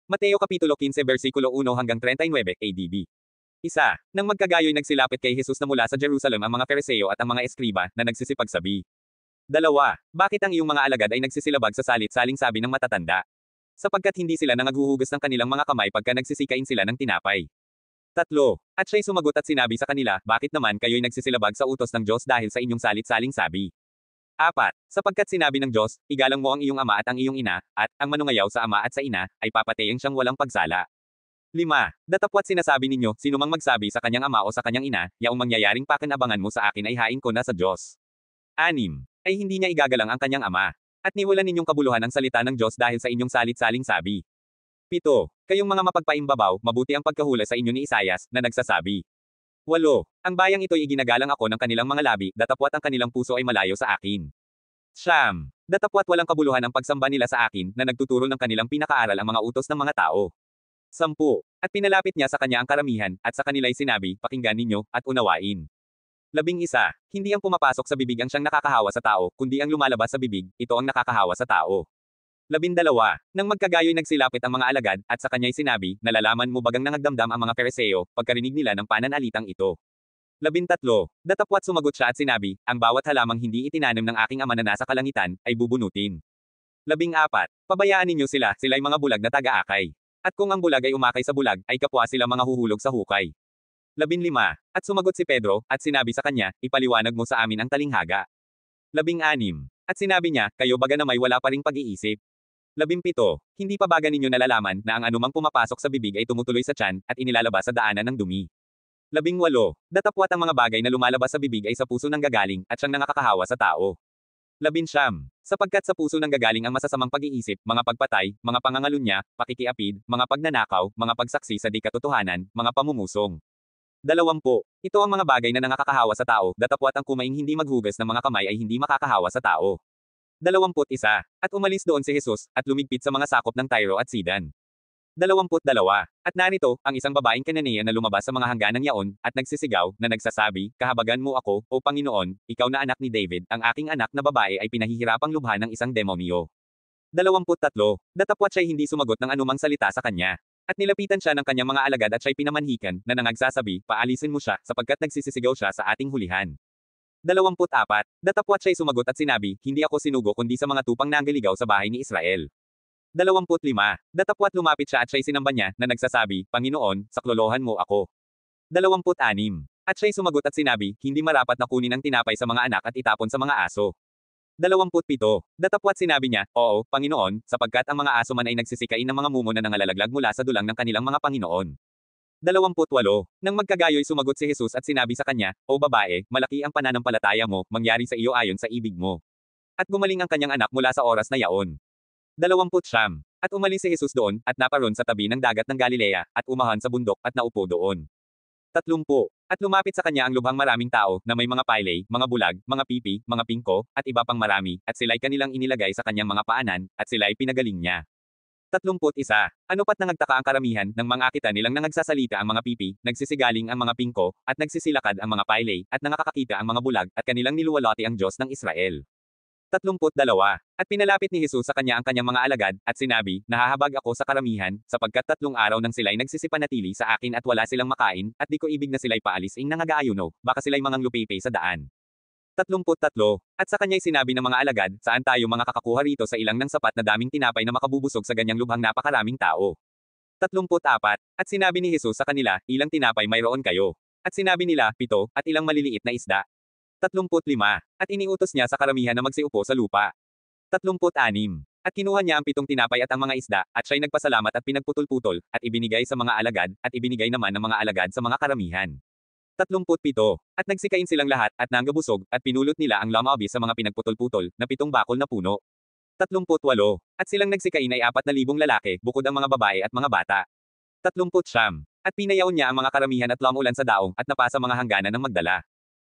Mateo Kapitulo 15 versikulo 1 hanggang 39 ADB. Isa, nang magkagayoy nagsilapit kay Jesus na mula sa Jerusalem ang mga Fariseo at ang mga eskriba na nagsisipagsabi. Dalawa, bakit ang iyong mga alagad ay nagsisilabag sa salit-saling sabi ng matatanda? Sapagkat hindi sila nangaghuhugas ng kanilang mga kamay pagka nagsisikain sila ng tinapay. Tatlo, at siya'y sumagot at sinabi sa kanila, bakit naman kayo'y nagsisilabag sa utos ng Diyos dahil sa inyong salit-saling sabi? Apat, sapagkat sinabi ng Diyos, igalang mo ang iyong ama at ang iyong ina, at, ang manungayaw sa ama at sa ina, ay papatayin siyang walang pagsala. 5. Datapwat sinasabi ninyo, sino mang magsabi sa kanyang ama o sa kanyang ina, yaong mangyayaring pakinabangan mo sa akin ay hain ko na sa Diyos. 6. Ay hindi niya igagalang ang kanyang ama. At niwalan ninyong kabuluhan ang salita ng Diyos dahil sa inyong salit-saling sabi. 7. Kayong mga mapagpaimbabaw, mabuti ang pagkahula sa inyo ni Isayas, na nagsasabi. 8. Ang bayang ito'y iginagalang ako ng kanilang mga labi, datapwat ang kanilang puso ay malayo sa akin. 9. Datapwat walang kabuluhan ang pagsamba nila sa akin, na nagtuturo ng kanilang pinakaaral ang mga utos ng mga tao. 10. At pinalapit niya sa kanya ang karamihan, at sa kanila'y sinabi, pakinggan ninyo, at unawain. 11. Hindi ang pumapasok sa bibig ang siyang nakakahawa sa tao, kundi ang lumalabas sa bibig, ito ang nakakahawa sa tao. 12. Nang magkagayoy nagsilapit ang mga alagad, at sa kanya'y sinabi, nalalaman mo bagang nangagdamdam ang mga Fariseo, pagkarinig nila ng pananalitang ito. 13. Datapwat sumagot siya at sinabi, ang bawat halamang hindi itinanim ng aking ama na nasa kalangitan, ay bubunutin. 14. Pabayaan ninyo sila, sila'y mga bulag na taga-akay. At kung ang bulag ay umakay sa bulag, ay kapwa sila mga huhulog sa hukay. 15. At sumagot si Pedro, at sinabi sa kanya, ipaliwanag mo sa amin ang talinghaga. 16. At sinabi niya, kayo baga na may wala pa ring pag-iisip. 17. Hindi pa baga ninyo nalalaman, na ang anumang pumapasok sa bibig ay tumutuloy sa tiyan, at inilalabas sa daanan ng dumi. 18. Datapwat ang mga bagay na lumalabas sa bibig ay sa puso nang gagaling, at siyang nakakahawa sa tao. 19. Sapagkat sa puso nang gagaling ang masasamang pag-iisip, mga pagpatay, mga pangangalunya, pakikiapid, mga pagnanakaw, mga pagsaksi sa di katotohanan, mga pamumusong. 20. Ito ang mga bagay na nakakahawa sa tao, datapwat ang kumaing hindi maghugas ng mga kamay ay hindi makakahawa sa tao. 21. At umalis doon si Jesus, at lumigpit sa mga sakop ng Tyro at Sidon. 22. At narito, ang isang babaeng Kananea na lumabas sa mga hangganang yaon, at nagsisigaw, na nagsasabi, kahabagan mo ako, o Panginoon, ikaw na anak ni David, ang aking anak na babae ay pinahihirapang lubha ng isang demonyo. 23. Datapwat siya'y hindi sumagot ng anumang salita sa kanya. At nilapitan siya ng kanyang mga alagad at siya'y pinamanhikan, na nangagsasabi, paalisin mo siya, sapagkat nagsisisigaw siya sa ating hulihan. 24. Datapwat siya'y sumagot at sinabi, hindi ako sinugo kundi sa mga tupang nanggaligaw sa bahay ni Israel. 25. Datapwat lumapit siya at siya'y sinamba niya, na nagsasabi, Panginoon, saklolohan mo ako. 26. At siya'y sumagot at sinabi, hindi marapat na kunin ang tinapay sa mga anak at itapon sa mga aso. 27. Datapwat sinabi niya, oo, Panginoon, sapagkat ang mga aso man ay nagsisikain ng mga mumo na nangalalaglag mula sa dulang ng kanilang mga Panginoon. 28. Nang magkagayoy sumagot si Jesus at sinabi sa kanya, o babae, malaki ang pananampalataya mo, mangyari sa iyo ayon sa ibig mo. At gumaling ang kanyang anak mula sa oras na yaon. 29. At umalis si Jesus doon, at naparoon sa tabi ng dagat ng Galilea, at umahan sa bundok, at naupo doon. 30. At lumapit sa kanya ang lubhang maraming tao, na may mga paylay, mga bulag, mga pipi, mga pingko, at iba pang marami, at sila'y kanilang inilagay sa kanyang mga paanan, at sila'y pinagaling niya. 31. Ano pat nangagtaka ang karamihan, nang mangakita nilang nangagsasalita ang mga pipi, nagsisigaling ang mga pingko, at nagsisilakad ang mga paylay, at nakakakita ang mga bulag, at kanilang niluwalhati ang Diyos ng Israel. 32. At pinalapit ni Jesus sa kanya ang kanyang mga alagad, at sinabi, nahahabag ako sa karamihan, sapagkat 3 araw nang sila'y nagsisipanatili sa akin at wala silang makain, at di ko ibig na sila'y paalisin nangagaayuno, baka sila'y manganglupipay sa daan. 33. At sa kanya'y sinabi ng mga alagad, saan tayo mga kakakuha rito sa ilang ng sapat na daming tinapay na makabubusog sa ganyang lubhang napakaraming tao. 34. At sinabi ni Jesus sa kanila, ilang tinapay mayroon kayo? At sinabi nila, 7, at ilang maliliit na isda. 35. At iniutos niya sa karamihan na magsiupo sa lupa. 36. At kinuha niya ang 7 tinapay at ang mga isda, at siya'y nagpasalamat at pinagputol-putol, at ibinigay sa mga alagad, at ibinigay naman ng mga alagad sa mga karamihan. 37. At nagsikain silang lahat, at nanggabusog, at pinulot nila ang lamabis sa mga pinagputol-putol, na 7 bakol na puno. 38. At silang nagsikain ay 4,000 lalaki, bukod ang mga babae at mga bata. 39. At pinayaon niya ang mga karamihan at lamulan sa daong, at napasa mga hangganan ng magdala.